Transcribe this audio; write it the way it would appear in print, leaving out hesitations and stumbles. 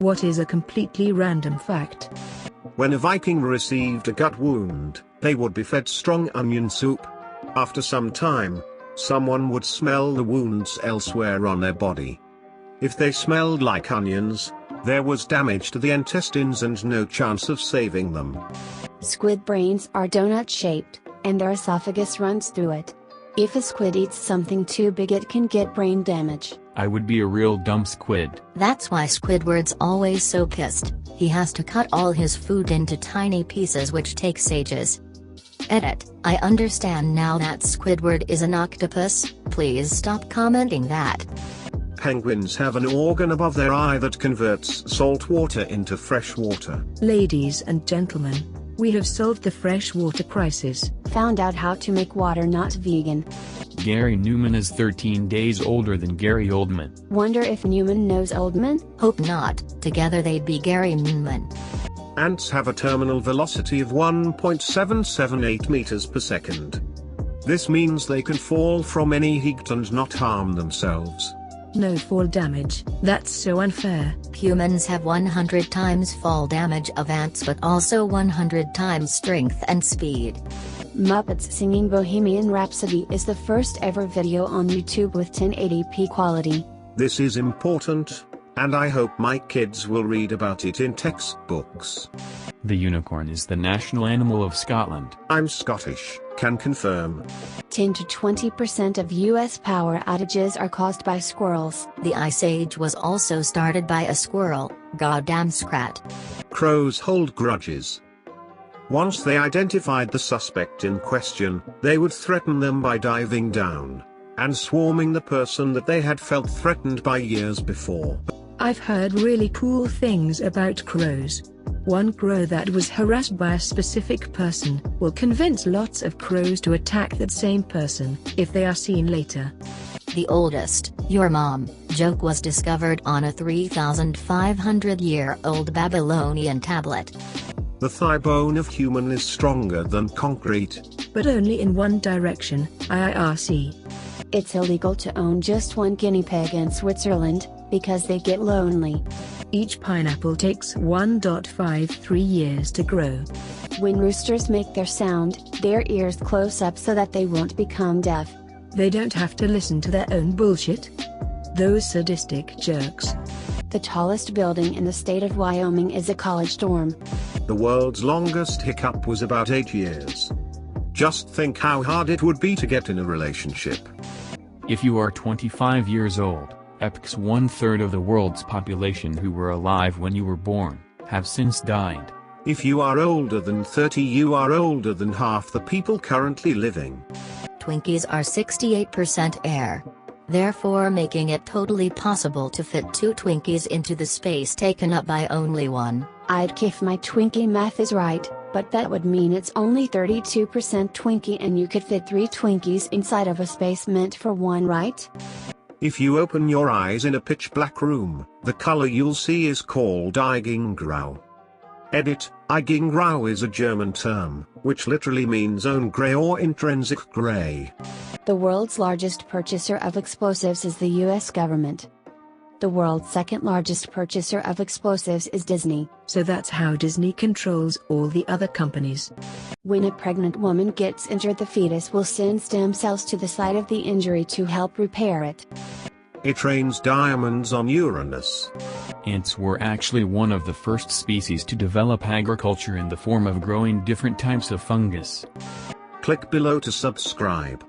What is a completely random fact? When a Viking received a gut wound, they would be fed strong onion soup. After some time, someone would smell the wounds elsewhere on their body. If they smelled like onions, there was damage to the intestines and no chance of saving them. Squid brains are donut-shaped, and their esophagus runs through it. If a squid eats something too big, it can get brain damage. I would be a real dumb squid. That's why Squidward's always so pissed. He has to cut all his food into tiny pieces, which takes ages. Edit. I understand now that Squidward is an octopus. Please stop commenting that. Penguins have an organ above their eye that converts salt water into fresh water. Ladies and gentlemen, we have solved the freshwater crisis. Found out how to make water not vegan. Gary Newman is 13 days older than Gary Oldman. Wonder if Newman knows Oldman? Hope not. Together they'd be Gary Newman. Ants have a terminal velocity of 1.778 meters per second. This means they can fall from any height and not harm themselves. No fall damage. That's so unfair. Humans have 100 times fall damage of ants, but also 100 times strength and speed. Muppets singing Bohemian Rhapsody is the first ever video on YouTube with 1080p quality. This is important, and I hope my kids will read about it in textbooks. The unicorn is the national animal of Scotland. I'm Scottish, can confirm. 10 to 20% of US power outages are caused by squirrels. The Ice Age was also started by a squirrel. Goddamn scrat. Crows hold grudges. Once they identified the suspect in question, they would threaten them by diving down and swarming the person that they had felt threatened by years before. I've heard really cool things about crows. One crow that was harassed by a specific person will convince lots of crows to attack that same person if they are seen later. The oldest, your mom, joke was discovered on a 3,500-year-old Babylonian tablet. The thigh bone of human is stronger than concrete. But only in one direction, IIRC. It's illegal to own just one guinea pig in Switzerland, because they get lonely. Each pineapple takes 1.53 years to grow. When roosters make their sound, their ears close up so that they won't become deaf. They don't have to listen to their own bullshit. Those sadistic jerks. The tallest building in the state of Wyoming is a college dorm. The world's longest hiccup was about 8 years. Just think how hard it would be to get in a relationship. If you are 25 years old, epics 1/3 of the world's population who were alive when you were born, have since died. If you are older than 30, you are older than half the people currently living. Twinkies are 68% air. Therefore making it totally possible to fit 2 Twinkies into the space taken up by only one. I'd if my Twinkie math is right, but that would mean it's only 32% Twinkie and you could fit 3 Twinkies inside of a space meant for one, right? If you open your eyes in a pitch black room, the color you'll see is called Eigengrau. Edit, Eigengrau is a German term, which literally means own gray or intrinsic gray. The world's largest purchaser of explosives is the US government. The world's second largest purchaser of explosives is Disney. So that's how Disney controls all the other companies. When a pregnant woman gets injured, the fetus will send stem cells to the site of the injury to help repair it. It rains diamonds on Uranus. Ants were actually one of the first species to develop agriculture in the form of growing different types of fungus. Click below to subscribe.